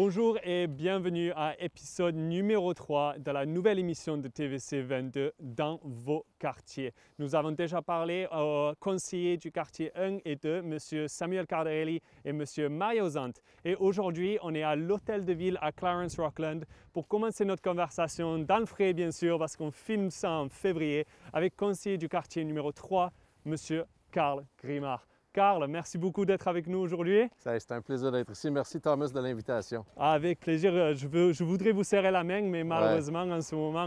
Bonjour et bienvenue à épisode numéro 3 de la nouvelle émission de TVC 22 dans vos quartiers. Nous avons déjà parlé aux conseillers du quartier 1 et 2, M. Samuel Cardarelli et M. Mario Zant. Et aujourd'hui, on est à l'hôtel de ville à Clarence Rockland pour commencer notre conversation dans le frais, bien sûr, parce qu'on filme ça en février avec conseiller du quartier numéro 3, M. Carl Grimard. Carl, merci beaucoup d'être avec nous aujourd'hui. C'est un plaisir d'être ici. Merci Thomas de l'invitation. Avec plaisir. Je voudrais vous serrer la main, mais malheureusement en ce moment,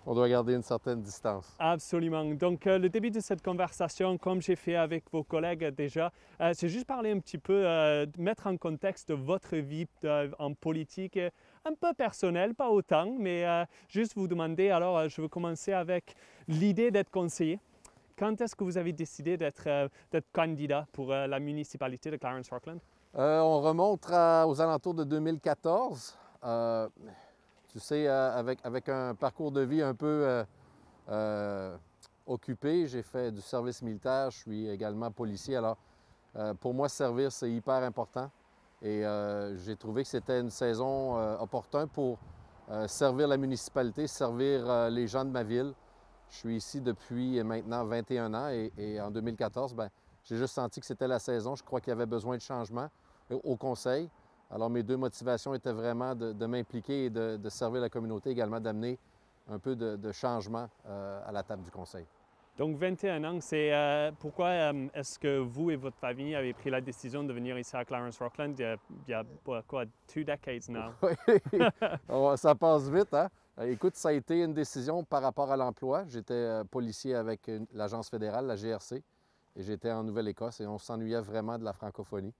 on doit garder une certaine distance. Absolument. Donc le début de cette conversation, comme j'ai fait avec vos collègues déjà, c'est juste parler un petit peu, mettre en contexte votre vie en politique, un peu personnelle, pas autant, mais juste vous demander, alors je veux commencer avec l'idée d'être conseiller. Quand est-ce que vous avez décidé d'être candidat pour la municipalité de Clarence Rockland? On remonte aux alentours de 2014. Tu sais, avec un parcours de vie un peu occupé, j'ai fait du service militaire, je suis également policier. Alors, pour moi, servir, c'est hyper important. Et j'ai trouvé que c'était une saison opportune pour servir la municipalité, servir les gens de ma ville. Je suis ici depuis maintenant 21 ans et en 2014, j'ai juste senti que c'était la saison. Je crois qu'il y avait besoin de changement au conseil. Alors mes deux motivations étaient vraiment de m'impliquer et de servir la communauté, également d'amener un peu de changement à la table du conseil. Donc 21 ans, c'est pourquoi est-ce que vous et votre famille avez pris la décision de venir ici à Clarence Rockland il y a quoi, 2 decades now? Oui, ça passe vite, hein? Écoute, ça a été une décision par rapport à l'emploi. J'étais policier avec l'Agence fédérale, la GRC, et j'étais en Nouvelle-Écosse et on s'ennuyait vraiment de la francophonie.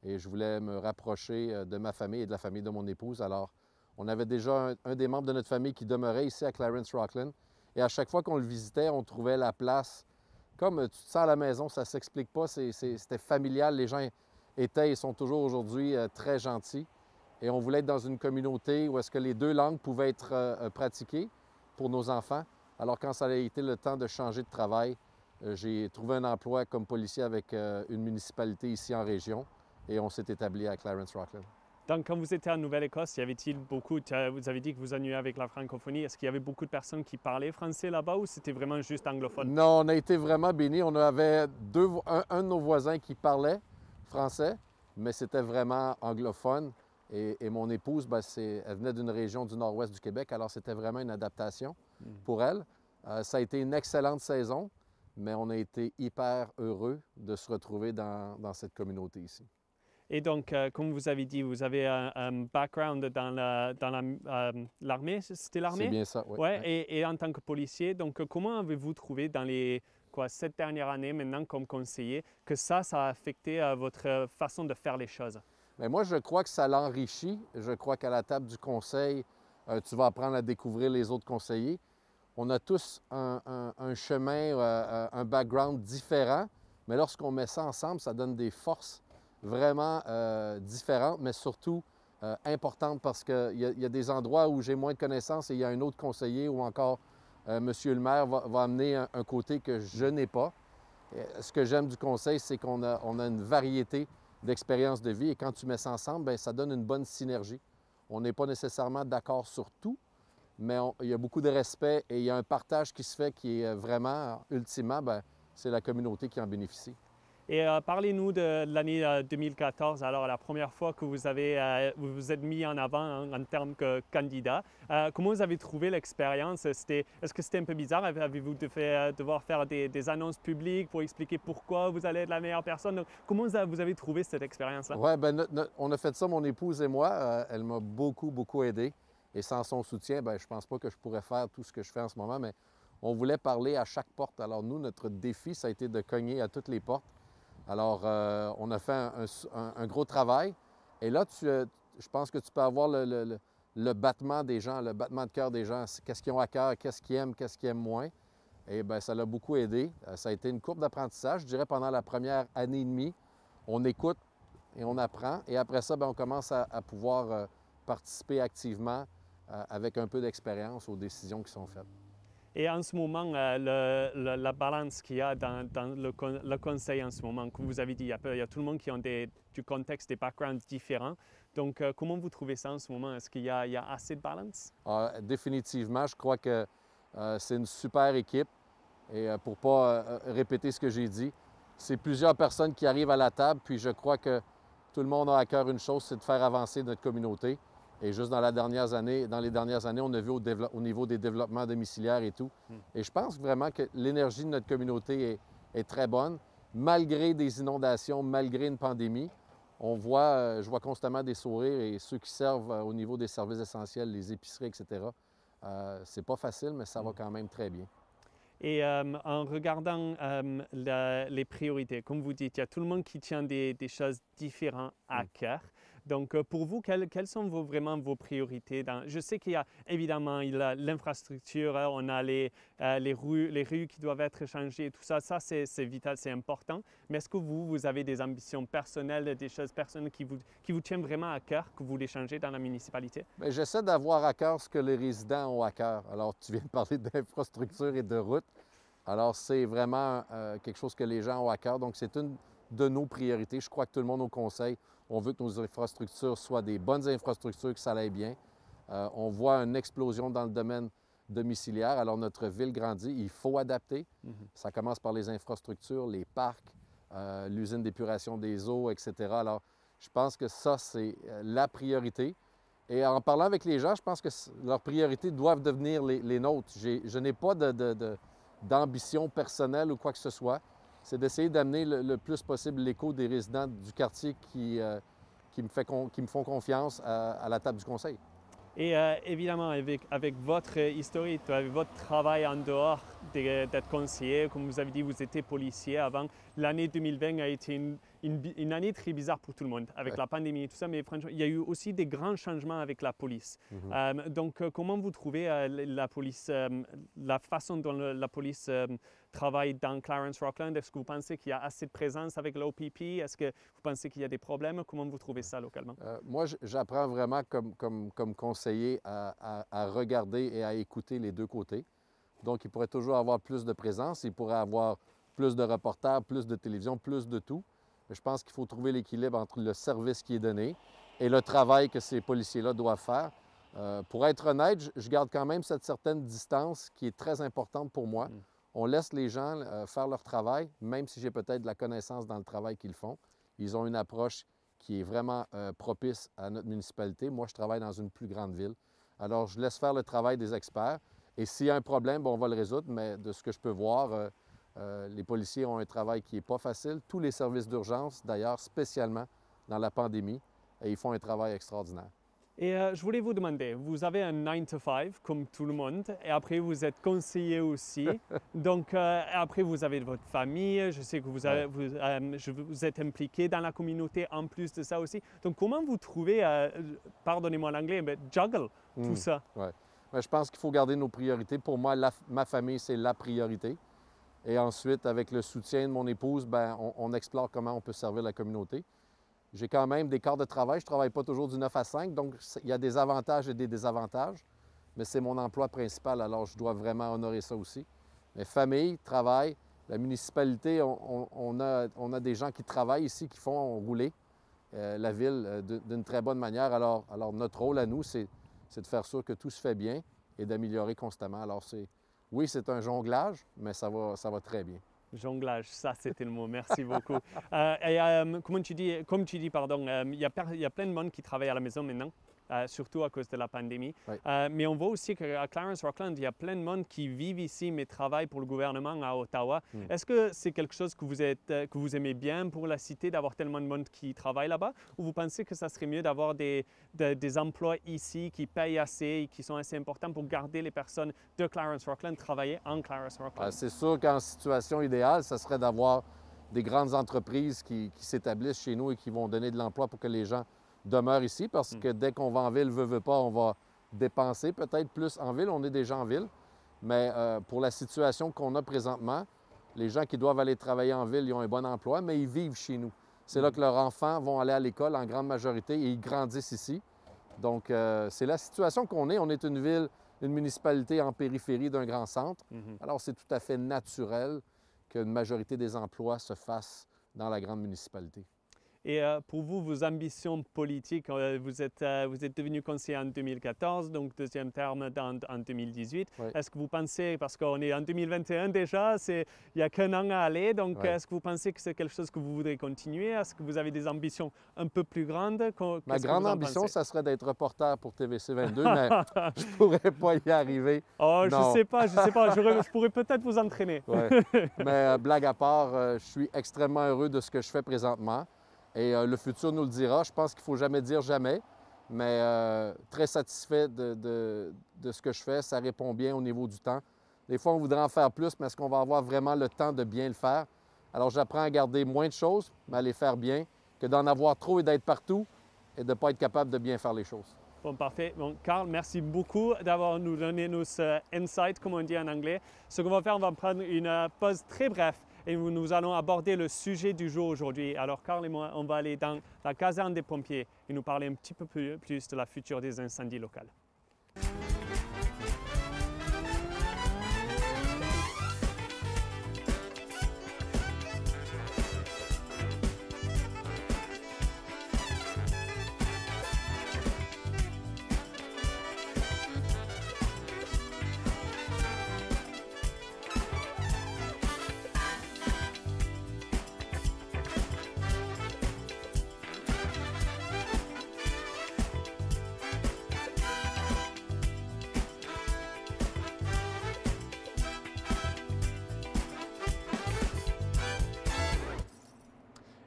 Et je voulais me rapprocher de ma famille et de la famille de mon épouse. Alors, on avait déjà un des membres de notre famille qui demeurait ici à Clarence Rockland. Et à chaque fois qu'on le visitait, on trouvait la place comme tu te sens à la maison, ça ne s'explique pas, c'était familial. Les gens étaient et sont toujours aujourd'hui très gentils. Et on voulait être dans une communauté où est-ce que les deux langues pouvaient être pratiquées pour nos enfants. Alors quand ça a été le temps de changer de travail, j'ai trouvé un emploi comme policier avec une municipalité ici en région et on s'est établi à Clarence Rockland. Donc quand vous étiez en Nouvelle-Écosse, y avait-il beaucoup, vous avez dit que vous ennuyez avec la francophonie, est-ce qu'il y avait beaucoup de personnes qui parlaient français là-bas ou c'était vraiment juste anglophone? Non, on a été vraiment bénis. On avait un de nos voisins qui parlait français, mais c'était vraiment anglophone. Et mon épouse, elle venait d'une région du nord-ouest du Québec, alors c'était vraiment une adaptation pour elle. Ça a été une excellente saison, mais on a été hyper heureux de se retrouver dans cette communauté ici. Et donc, comme vous avez dit, vous avez un background dans l'armée, c'était l'armée? C'est bien ça, oui. Ouais, et en tant que policier, donc comment avez-vous trouvé dans les 7 dernières années maintenant comme conseiller que ça a affecté votre façon de faire les choses? Bien, moi, je crois que ça l'enrichit. Je crois qu'à la table du conseil, tu vas apprendre à découvrir les autres conseillers. On a tous un chemin, un background différent, mais lorsqu'on met ça ensemble, ça donne des forces vraiment différentes, mais surtout importantes parce qu'il y a des endroits où j'ai moins de connaissances et il y a un autre conseiller ou encore Monsieur le maire va amener un côté que je n'ai pas. Et ce que j'aime du conseil, c'est qu'on a une variété d'expériences de vie et quand tu mets ça ensemble, bien, ça donne une bonne synergie. On n'est pas nécessairement d'accord sur tout, mais il y a beaucoup de respect et il y a un partage qui se fait qui est vraiment, ultimement, c'est la communauté qui en bénéficie. Et parlez-nous de l'année 2014, alors la première fois que vous vous êtes mis en avant en termes que candidat. Comment vous avez trouvé l'expérience? Est-ce que c'était un peu bizarre? Avez-vous devoir faire des annonces publiques pour expliquer pourquoi vous allez être la meilleure personne? Donc, comment vous avez trouvé cette expérience-là? Oui, on a fait ça, mon épouse et moi. Elle m'a beaucoup, beaucoup aidé. Et sans son soutien, je ne pense pas que je pourrais faire tout ce que je fais en ce moment, mais on voulait parler à chaque porte. Alors nous, notre défi, ça a été de cogner à toutes les portes. Alors, on a fait un gros travail. Et là, je pense que tu peux avoir le battement des gens, le battement de cœur des gens. Qu'est-ce qu'ils ont à cœur, qu'est-ce qu'ils aiment moins. Et bien, ça l'a beaucoup aidé. Ça a été une courbe d'apprentissage. Je dirais pendant la première année et demie, on écoute et on apprend. Et après ça, on commence à pouvoir participer activement avec un peu d'expérience aux décisions qui sont faites. Et en ce moment, la balance qu'il y a dans le conseil en ce moment, comme vous avez dit, il y a tout le monde qui a du contexte, des backgrounds différents. Donc, comment vous trouvez ça en ce moment? Est-ce qu'il y a assez de balance? Définitivement, je crois que c'est une super équipe. Et pour ne pas répéter ce que j'ai dit, c'est plusieurs personnes qui arrivent à la table, puis je crois que tout le monde a à cœur une chose, c'est de faire avancer notre communauté. Et juste dans les dernières années, on a vu au niveau des développements domiciliaires et tout. Et je pense vraiment que l'énergie de notre communauté est très bonne, malgré des inondations, malgré une pandémie. Je vois constamment des sourires et ceux qui servent au niveau des services essentiels, les épiceries, etc. C'est pas facile, mais ça va quand même très bien. Et en regardant les priorités, comme vous dites, il y a tout le monde qui tient des choses différentes à cœur. Donc, pour vous, quelles sont vraiment vos priorités? Je sais qu'il y a évidemment l'infrastructure, on a les rues qui doivent être changées, tout ça. Ça, c'est vital, c'est important. Mais est-ce que vous avez des ambitions personnelles, des choses personnelles qui vous tiennent vraiment à cœur, que vous voulez changer dans la municipalité? Bien, j'essaie d'avoir à cœur ce que les résidents ont à cœur. Alors, tu viens de parler d'infrastructure et de routes. Alors, c'est vraiment quelque chose que les gens ont à cœur. Donc, c'est une de nos priorités. Je crois que tout le monde au conseil, on veut que nos infrastructures soient des bonnes infrastructures, que ça aille bien. On voit une explosion dans le domaine domiciliaire. Alors, notre ville grandit, il faut adapter. Ça commence par les infrastructures, les parcs, l'usine d'épuration des eaux, etc. Alors, je pense que ça, c'est la priorité. Et en parlant avec les gens, je pense que leurs priorités doivent devenir les nôtres. Je n'ai pas d'ambition personnelle ou quoi que ce soit. C'est d'essayer d'amener le plus possible l'écho des résidents du quartier qui me font confiance à la table du conseil. Et évidemment, avec votre historique, avec votre travail en dehors d'être conseiller, comme vous avez dit, vous étiez policier avant, l'année 2020 a été une année très bizarre pour tout le monde, avec la pandémie et tout ça, mais franchement, il y a eu aussi des grands changements avec la police. Donc, comment vous trouvez la police, la façon dont la police travaille dans Clarence-Rockland? Est-ce que vous pensez qu'il y a assez de présence avec l'OPP? Est-ce que vous pensez qu'il y a des problèmes? Comment vous trouvez ça localement? Moi, j'apprends vraiment comme conseiller à regarder et à écouter les deux côtés. Donc, il pourrait toujours avoir plus de présence, il pourrait avoir plus de reporters, plus de télévision, plus de tout. Je pense qu'il faut trouver l'équilibre entre le service qui est donné et le travail que ces policiers-là doivent faire. Pour être honnête, je garde quand même cette certaine distance qui est très importante pour moi. On laisse les gens faire leur travail, même si j'ai peut-être de la connaissance dans le travail qu'ils font. Ils ont une approche qui est vraiment propice à notre municipalité. Moi, je travaille dans une plus grande ville. Alors, je laisse faire le travail des experts. Et s'il y a un problème, on va le résoudre. Mais de ce que je peux voir, les policiers ont un travail qui n'est pas facile. Tous les services d'urgence, d'ailleurs, spécialement dans la pandémie, ils font un travail extraordinaire. Et je voulais vous demander, vous avez un 9 to 5 comme tout le monde, et après vous êtes conseiller aussi. Donc après vous avez votre famille, je sais que vous êtes impliqué dans la communauté en plus de ça aussi. Donc comment vous trouvez, pardonnez-moi l'anglais, mais juggle tout ça? Ouais. Je pense qu'il faut garder nos priorités. Pour moi, ma famille, c'est la priorité. Et ensuite, avec le soutien de mon épouse, ben, on explore comment on peut servir la communauté. J'ai quand même des quarts de travail. Je ne travaille pas toujours du 9 à 5, donc il y a des avantages et des désavantages. Mais c'est mon emploi principal, alors je dois vraiment honorer ça aussi. Mais famille, travail, la municipalité, on a des gens qui travaillent ici, qui font rouler la ville d'une très bonne manière. Alors notre rôle à nous, c'est de faire sûr que tout se fait bien et d'améliorer constamment. Alors oui, c'est un jonglage, mais ça va très bien. Jonglage, ça c'était le mot, merci beaucoup. Comme tu dis, pardon, il y a plein de monde qui travaille à la maison maintenant, surtout à cause de la pandémie. Oui. Mais on voit aussi qu'à Clarence-Rockland, il y a plein de monde qui vivent ici mais travaillent pour le gouvernement à Ottawa. Est-ce que c'est quelque chose que vous aimez bien pour la cité, d'avoir tellement de monde qui travaille là-bas? Ou vous pensez que ça serait mieux d'avoir des emplois ici qui payent assez et qui sont assez importants pour garder les personnes de Clarence-Rockland travailler en Clarence-Rockland? C'est sûr qu'en situation idéale, ça serait d'avoir des grandes entreprises qui s'établissent chez nous et qui vont donner de l'emploi pour que les gens demeurent ici, parce que dès qu'on va en ville, veut pas, on va dépenser peut-être plus en ville. On est déjà en ville, mais pour la situation qu'on a présentement, les gens qui doivent aller travailler en ville, ils ont un bon emploi, mais ils vivent chez nous. C'est là que leurs enfants vont aller à l'école en grande majorité et ils grandissent ici. Donc, c'est la situation qu'on est. On est une ville, une municipalité en périphérie d'un grand centre. Alors, c'est tout à fait naturel qu'une majorité des emplois se fassent dans la grande municipalité. Et pour vous, vos ambitions politiques, vous êtes devenu conseiller en 2014, donc deuxième terme en 2018. Oui. Est-ce que vous pensez, parce qu'on est en 2021 déjà, il n'y a qu'un an à aller, donc Oui. est-ce que vous pensez que c'est quelque chose que vous voudrez continuer? Est-ce que vous avez des ambitions un peu plus grandes? Ma grande ambition, pensez? ça serait d'être reporter pour TVC 22, mais je ne pourrais pas y arriver. Oh, je Non. sais pas. Je pourrais peut-être vous entraîner. Ouais. Mais blague à part, je suis extrêmement heureux de ce que je fais présentement. Et le futur nous le dira. Je pense qu'il ne faut jamais dire jamais, mais très satisfait de ce que je fais. Ça répond bien au niveau du temps. Des fois, on voudrait en faire plus, mais est-ce qu'on va avoir vraiment le temps de bien le faire? Alors, j'apprends à garder moins de choses, mais à les faire bien, que d'en avoir trop et d'être partout et de ne pas être capable de bien faire les choses. Bon, parfait. Bon, Carl, merci beaucoup d'avoir nous donné nos insights, comme on dit en anglais. Ce qu'on va faire, on va prendre une pause très brève et nous allons aborder le sujet du jour aujourd'hui. Alors, Carl et moi, on va aller dans la caserne des pompiers et nous parler un petit peu plus de la future des incendies locaux.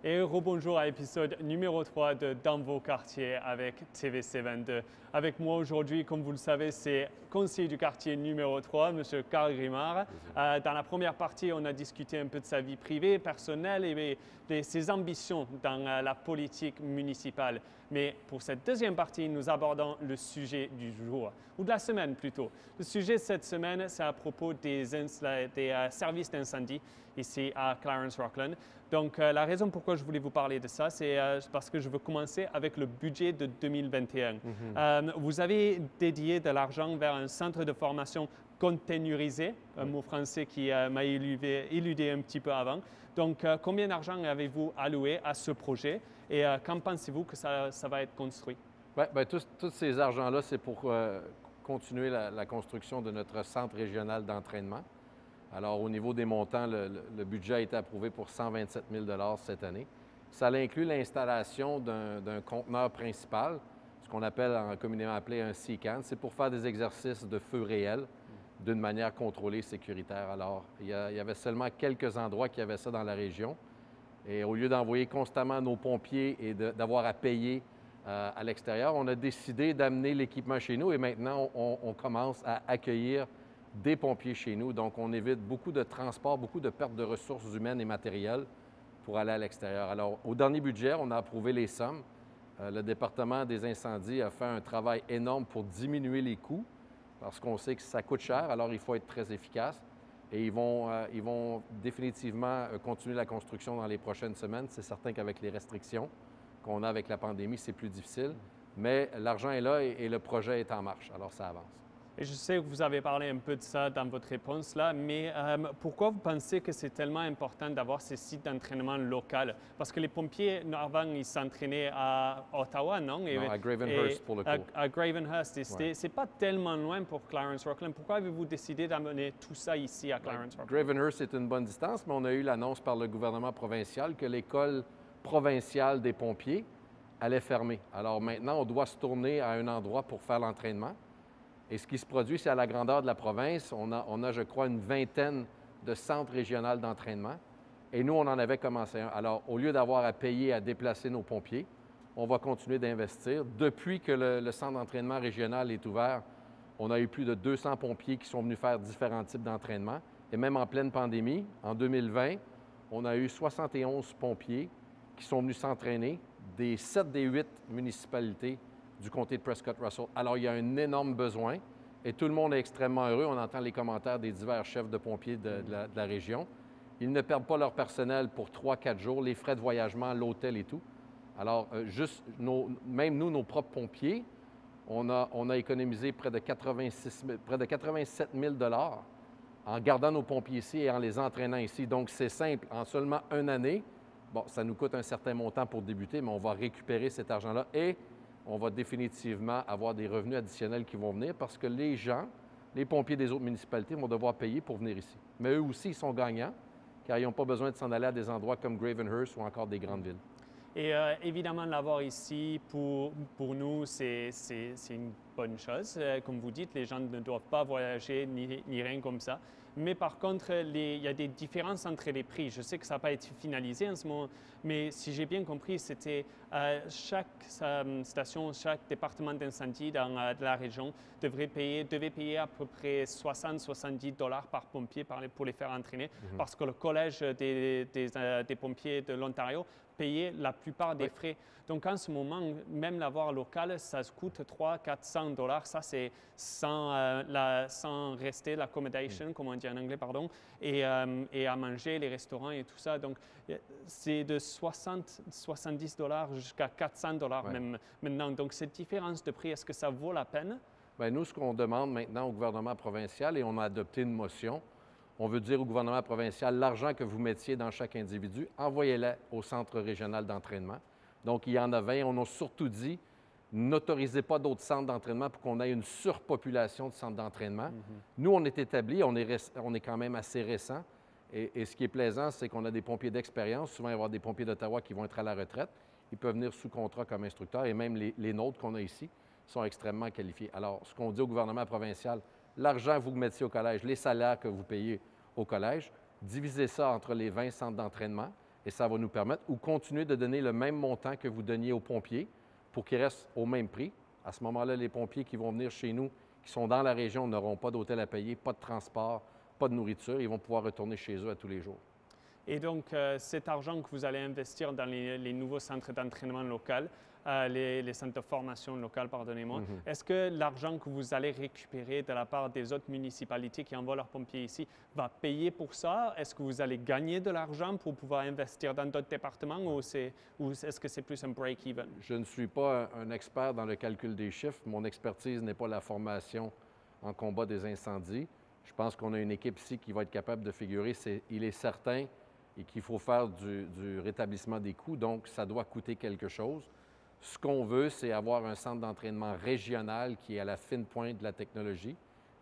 Et rebonjour à l'épisode numéro 3 de Dans vos quartiers avec TVC 22. Avec moi aujourd'hui, comme vous le savez, c'est conseiller du quartier numéro 3, M. Carl Grimard. Dans la première partie, on a discuté un peu de sa vie privée, personnelle et de ses ambitions dans la politique municipale. Mais pour cette deuxième partie, nous abordons le sujet du jour, ou de la semaine plutôt. Le sujet de cette semaine, c'est à propos des services d'incendie ici à Clarence-Rockland. Donc, la raison pourquoi je voulais vous parler de ça, c'est parce que je veux commencer avec le budget de 2021. Vous avez dédié de l'argent vers un centre de formation containerisé, un mot français qui m'a éludé un petit peu avant. Donc, combien d'argent avez-vous alloué à ce projet et quand pensez-vous que ça va être construit? Oui, bien, tous ces argents-là, c'est pour continuer la construction de notre centre régional d'entraînement. Alors, au niveau des montants, le budget a été approuvé pour 127 000 cette année. Ça inclut l'installation d'un conteneur principal, ce qu'on appelle communément appelé un CCAN. C'est pour faire des exercices de feu réel d'une manière contrôlée et sécuritaire. Alors, il y avait seulement quelques endroits qui avaient ça dans la région. Et au lieu d'envoyer constamment nos pompiers et d'avoir à payer à l'extérieur, on a décidé d'amener l'équipement chez nous et maintenant, on commence à accueillir des pompiers chez nous. Donc, on évite beaucoup de transport, beaucoup de pertes de ressources humaines et matérielles pour aller à l'extérieur. Alors, au dernier budget, on a approuvé les sommes. Le département des incendies a fait un travail énorme pour diminuer les coûts parce qu'on sait que ça coûte cher, alors il faut être très efficace. Et ils vont définitivement continuer la construction dans les prochaines semaines. C'est certain qu'avec les restrictions qu'on a avec la pandémie, c'est plus difficile. Mais l'argent est là et le projet est en marche, alors ça avance. Et je sais que vous avez parlé un peu de ça dans votre réponse là, mais pourquoi vous pensez que c'est tellement important d'avoir ces sites d'entraînement locaux? Parce que les pompiers, avant, ils s'entraînaient à Ottawa, non? Non, à Gravenhurst pour le coup. À Gravenhurst. Et c'est pas tellement loin pour Clarence-Rockland. Pourquoi avez-vous décidé d'amener tout ça ici à Clarence-Rockland? Gravenhurst est une bonne distance, mais on a eu l'annonce par le gouvernement provincial que l'école provinciale des pompiers allait fermer. Alors maintenant, on doit se tourner à un endroit pour faire l'entraînement. Et ce qui se produit, c'est à la grandeur de la province. On a, je crois, une vingtaine de centres régionaux d'entraînement. Et nous, on en avait commencé un. Alors, au lieu d'avoir à payer à déplacer nos pompiers, on va continuer d'investir. Depuis que le centre d'entraînement régional est ouvert, on a eu plus de 200 pompiers qui sont venus faire différents types d'entraînement. Et même en pleine pandémie, en 2020, on a eu 71 pompiers qui sont venus s'entraîner des 7 des 8 municipalités du comté de Prescott-Russell. Alors, il y a un énorme besoin et tout le monde est extrêmement heureux. On entend les commentaires des divers chefs de pompiers de la région. Ils ne perdent pas leur personnel pour 3-4 jours, les frais de voyagement, l'hôtel et tout. Alors, même nous, nos propres pompiers, on a économisé près de 87 000 en gardant nos pompiers ici et en les entraînant ici. Donc, c'est simple. En seulement une année, Bon, ça nous coûte un certain montant pour débuter, mais on va récupérer cet argent-là et on va définitivement avoir des revenus additionnels qui vont venir parce que les gens, les pompiers des autres municipalités vont devoir payer pour venir ici. Mais eux aussi, ils sont gagnants car ils n'ont pas besoin de s'en aller à des endroits comme Gravenhurst ou encore des grandes villes. Et évidemment, l'avoir ici, pour nous, c'est une bonne chose. Comme vous dites, les gens ne doivent pas voyager ni rien comme ça. Mais par contre, il y a des différences entre les prix. Je sais que ça n'a pas été finalisé en ce moment, mais si j'ai bien compris, c'était chaque station, chaque département d'incendie dans de la région devait payer à peu près 60-70 $ par pompier pour les faire entraîner, parce que le collège des pompiers de l'Ontario payait la plupart des frais. Donc en ce moment, même l'avoir local, ça coûte 300-400 $. Ça, c'est sans rester l'accommodation, comme on dit en anglais, pardon, et à manger, les restaurants et tout ça. Donc c'est de 70 $ jusqu'à 400 $ même maintenant. Donc cette différence de prix, est-ce que ça vaut la peine? Bien, nous, ce qu'on demande maintenant au gouvernement provincial, et on a adopté une motion, on veut dire au gouvernement provincial, l'argent que vous mettiez dans chaque individu, envoyez-le au centre régional d'entraînement. Donc, il y en a 20. On a surtout dit, n'autorisez pas d'autres centres d'entraînement pour qu'on ait une surpopulation de centres d'entraînement. Nous, on est établi, on est quand même assez récent. Et ce qui est plaisant, c'est qu'on a des pompiers d'expérience. Souvent, il va y avoir des pompiers d'Ottawa qui vont être à la retraite. Ils peuvent venir sous contrat comme instructeurs et même les nôtres qu'on a ici sont extrêmement qualifiés. Alors, ce qu'on dit au gouvernement provincial, l'argent que vous mettiez au collège, les salaires que vous payez au collège, divisez ça entre les 20 centres d'entraînement et ça va nous permettre, ou continuer de donner le même montant que vous donniez aux pompiers pour qu'ils restent au même prix. À ce moment-là, les pompiers qui vont venir chez nous, qui sont dans la région, n'auront pas d'hôtel à payer, pas de transport, pas de nourriture. Ils vont pouvoir retourner chez eux à tous les jours. Et donc, cet argent que vous allez investir dans les nouveaux centres d'entraînement local, les centres de formation locale, pardonnez-moi, est-ce que l'argent que vous allez récupérer de la part des autres municipalités qui envoient leurs pompiers ici va payer pour ça? Est-ce que vous allez gagner de l'argent pour pouvoir investir dans d'autres départements ou est-ce que c'est plus un break-even? Je ne suis pas un expert dans le calcul des chiffres. Mon expertise n'est pas la formation en combat des incendies. Je pense qu'on a une équipe ici qui va être capable de figurer. Il est certain et qu'il faut faire du rétablissement des coûts, donc ça doit coûter quelque chose. Ce qu'on veut, c'est avoir un centre d'entraînement régional qui est à la fine pointe de la technologie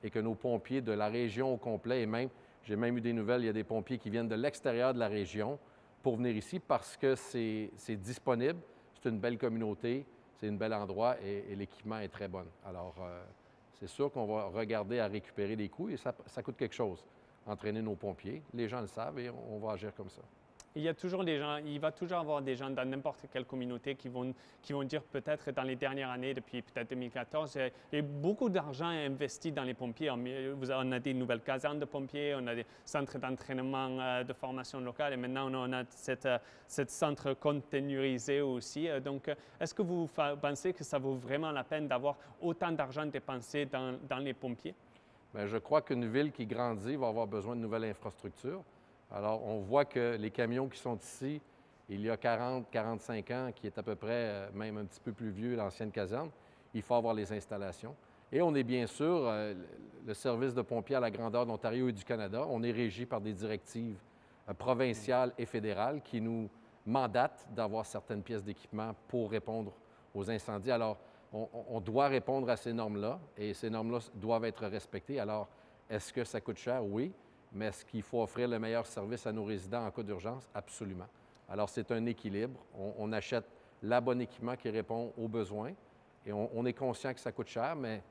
et que nos pompiers de la région au complet, et même, j'ai même eu des nouvelles, il y a des pompiers qui viennent de l'extérieur de la région pour venir ici parce que c'est disponible, c'est une belle communauté, c'est un bel endroit et l'équipement est très bon. Alors, c'est sûr qu'on va regarder à récupérer les coûts et ça coûte quelque chose, entraîner nos pompiers. Les gens le savent et on va agir comme ça. Il y a toujours des gens, il va toujours y avoir des gens dans n'importe quelle communauté qui vont dire peut-être dans les dernières années, depuis peut-être 2014, il y a beaucoup d'argent investi dans les pompiers. On a des nouvelles casernes de pompiers, on a des centres d'entraînement de formation locale et maintenant on a cette centre containerisé aussi. Donc, est-ce que vous pensez que ça vaut vraiment la peine d'avoir autant d'argent dépensé dans les pompiers? Bien, je crois qu'une ville qui grandit va avoir besoin de nouvelles infrastructures. Alors, on voit que les camions qui sont ici, il y a 40-45 ans, qui est à peu près même un petit peu plus vieux, l'ancienne caserne, il faut avoir les installations. Et on est bien sûr, le service de pompiers à la grandeur de l'Ontario et du Canada, on est régi par des directives provinciales et fédérales qui nous mandatent d'avoir certaines pièces d'équipement pour répondre aux incendies. Alors, on doit répondre à ces normes-là et ces normes-là doivent être respectées. Alors, est-ce que ça coûte cher? Oui. Mais est-ce qu'il faut offrir le meilleur service à nos résidents en cas d'urgence? Absolument. Alors, c'est un équilibre. On achète la bonne équipement qui répond aux besoins et on est conscient que ça coûte cher, mais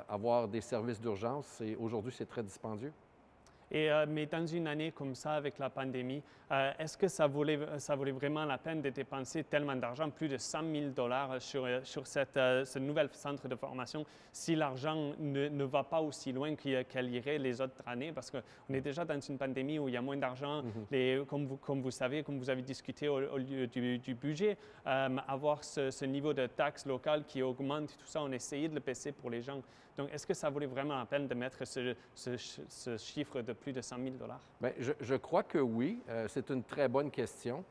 avoir des services d'urgence, aujourd'hui, c'est très dispendieux. Mais dans une année comme ça, avec la pandémie, est-ce que ça valait vraiment la peine de dépenser tellement d'argent, plus de 100 000 $ sur ce nouvel centre de formation, si l'argent ne va pas aussi loin qu'elle irait les autres années? Parce qu'on est déjà dans une pandémie où il y a moins d'argent. Comme vous savez, comme vous avez discuté au lieu du budget, avoir ce niveau de taxes locales qui augmente, tout ça, on essayait de le baisser pour les gens. Donc, est-ce que ça valait vraiment la peine de mettre ce chiffre de plus de 100 000 $? Bien, je crois que oui. C'est une très bonne question.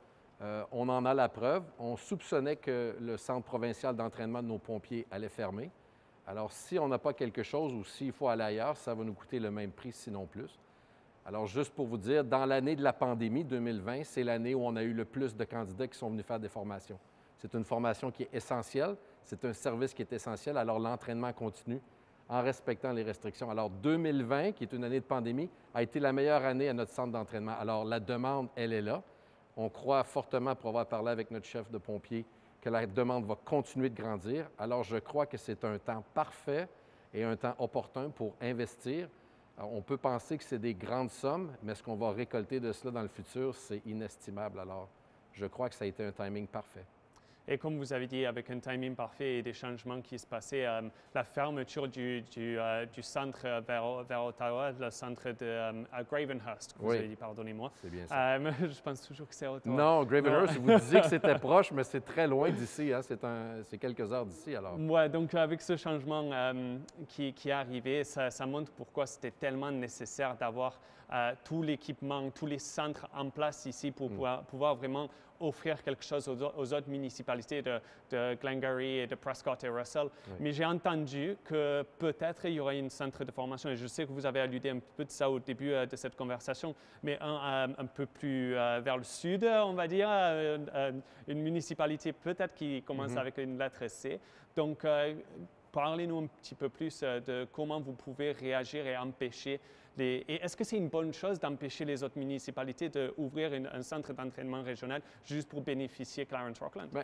On en a la preuve. On soupçonnait que le centre provincial d'entraînement de nos pompiers allait fermer. Alors, si on n'a pas quelque chose ou s'il faut aller ailleurs, ça va nous coûter le même prix, sinon plus. Alors, juste pour vous dire, dans l'année de la pandémie 2020, c'est l'année où on a eu le plus de candidats qui sont venus faire des formations. C'est une formation qui est essentielle, c'est un service qui est essentiel, alors l'entraînement continue en respectant les restrictions. Alors, 2020, qui est une année de pandémie, a été la meilleure année à notre centre d'entraînement. Alors, la demande, elle est là. On croit fortement, pour avoir parlé avec notre chef de pompiers, que la demande va continuer de grandir. Alors, je crois que c'est un temps parfait et un temps opportun pour investir. Alors, on peut penser que c'est des grandes sommes, mais ce qu'on va récolter de cela dans le futur, c'est inestimable. Alors, je crois que ça a été un timing parfait. Et comme vous avez dit, avec un timing parfait et des changements qui se passaient, la fermeture du centre vers Ottawa, le centre à Gravenhurst, que vous avez dit, pardonnez-moi. C'est bien ça. Je pense toujours que c'est Ottawa. Non, Gravenhurst, vous disiez que c'était proche, mais c'est très loin d'ici. Hein? C'est quelques heures d'ici, alors. Oui, donc avec ce changement qui est arrivé, ça montre pourquoi c'était tellement nécessaire d'avoir tout l'équipement, tous les centres en place ici pour pouvoir vraiment offrir quelque chose aux autres municipalités de Glengarry et de Prescott et Russell. Oui. Mais j'ai entendu que peut-être il y aurait un centre de formation, et je sais que vous avez alludé un peu de ça au début de cette conversation, mais un peu plus vers le sud, on va dire, une municipalité peut-être qui commence avec une lettre C. Donc, parlez-nous un petit peu plus de comment vous pouvez réagir et empêcher et est-ce que c'est une bonne chose d'empêcher les autres municipalités d'ouvrir un centre d'entraînement régional juste pour bénéficier Clarence Rockland? Bien,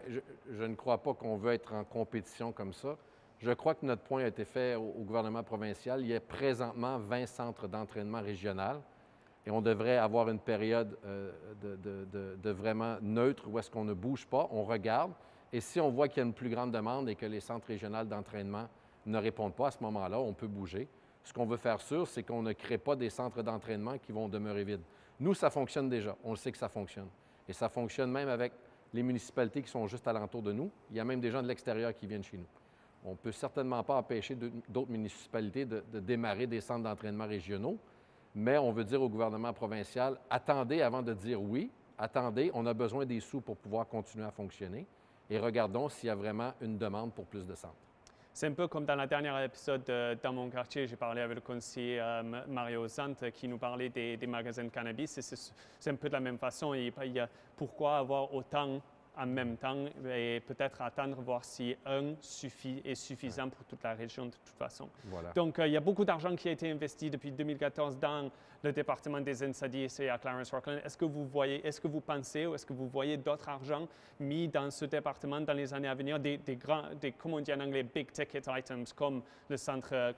je ne crois pas qu'on veut être en compétition comme ça. Je crois que notre point a été fait au gouvernement provincial. Il y a présentement 20 centres d'entraînement régional et on devrait avoir une période de vraiment neutre où est-ce qu'on ne bouge pas, on regarde. Et si on voit qu'il y a une plus grande demande et que les centres régionaux d'entraînement ne répondent pas à ce moment-là, on peut bouger. Ce qu'on veut faire sûr, c'est qu'on ne crée pas des centres d'entraînement qui vont demeurer vides. Nous, ça fonctionne déjà. On le sait que ça fonctionne. Et ça fonctionne même avec les municipalités qui sont juste alentour de nous. Il y a même des gens de l'extérieur qui viennent chez nous. On ne peut certainement pas empêcher d'autres municipalités de démarrer des centres d'entraînement régionaux, mais on veut dire au gouvernement provincial, attendez avant de dire oui, attendez, on a besoin des sous pour pouvoir continuer à fonctionner et regardons s'il y a vraiment une demande pour plus de centres. C'est un peu comme dans le dernier épisode Dans mon quartier, j'ai parlé avec le conseiller Mario Zant qui nous parlait des magasins de cannabis. C'est un peu de la même façon. Il y a pourquoi avoir autant en même temps et peut-être attendre, voir si un est suffisant pour toute la région de toute façon. Voilà. Donc, il y a beaucoup d'argent qui a été investi depuis 2014 dans le département des incendies ici à Clarence Rockland. Est-ce que vous pensez ou est-ce que vous voyez d'autres argent mis dans ce département dans les années à venir, comme on dit en anglais, big ticket items comme le centre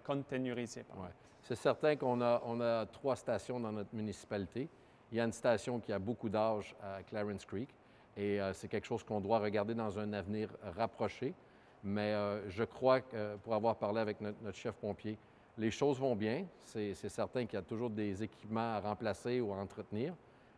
containerisé? Ouais. C'est certain qu'on a 3 stations dans notre municipalité. Il y a une station qui a beaucoup d'âge à Clarence Creek. Et c'est quelque chose qu'on doit regarder dans un avenir rapproché. Mais je crois que, pour avoir parlé avec notre chef pompier, les choses vont bien. C'est certain qu'il y a toujours des équipements à remplacer ou à entretenir.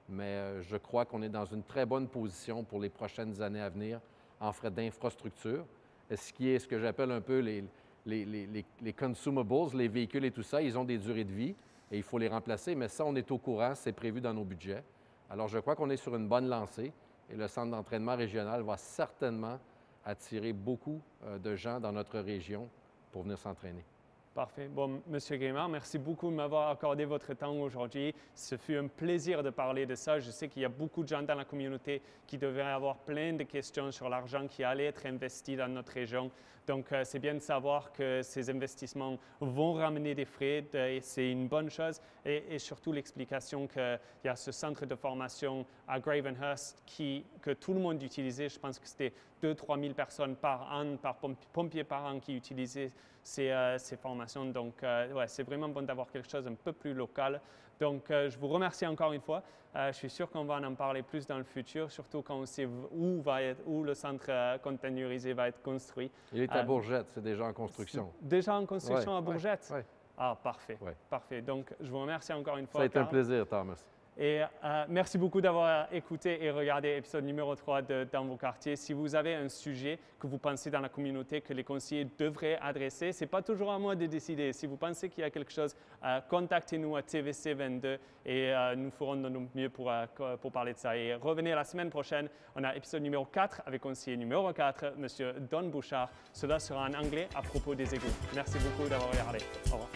Mais je crois qu'on est dans une très bonne position pour les prochaines années à venir en frais d'infrastructure. Ce qui est ce que j'appelle un peu les consumables, les véhicules et tout ça, ils ont des durées de vie et il faut les remplacer. Mais ça, on est au courant, c'est prévu dans nos budgets. Alors, je crois qu'on est sur une bonne lancée. Et le centre d'entraînement régional va certainement attirer beaucoup de gens dans notre région pour venir s'entraîner. Parfait. Bon, M. Grimard, merci beaucoup de m'avoir accordé votre temps aujourd'hui. Ce fut un plaisir de parler de ça. Je sais qu'il y a beaucoup de gens dans la communauté qui devraient avoir plein de questions sur l'argent qui allait être investi dans notre région. Donc, c'est bien de savoir que ces investissements vont ramener des frais et c'est une bonne chose. Et surtout l'explication qu'il y a ce centre de formation à Gravenhurst que tout le monde utilisait. Je pense que c'était 2-3 000 personnes par an, par pompiers par an qui utilisaient ces formations. Donc, ouais, c'est vraiment bon d'avoir quelque chose un peu plus local. Donc, je vous remercie encore une fois. Je suis sûr qu'on va en parler plus dans le futur, surtout quand on sait où le centre containerisé va être construit. Il est à Bourgette, c'est déjà en construction. Déjà en construction à Bourgette? Oui. Ah, parfait. Ouais. Parfait. Donc, je vous remercie encore une fois. Ça a été un plaisir, Thomas. Et merci beaucoup d'avoir écouté et regardé l'épisode numéro 3 de Dans vos quartiers. Si vous avez un sujet que vous pensez dans la communauté que les conseillers devraient adresser, ce n'est pas toujours à moi de décider. Si vous pensez qu'il y a quelque chose, contactez-nous à TVC22 et nous ferons de notre mieux pour parler de ça. Et revenez la semaine prochaine. On a épisode numéro 4 avec conseiller numéro 4, M. Don Bouchard. Cela sera en anglais à propos des égouts. Merci beaucoup d'avoir regardé. Au revoir.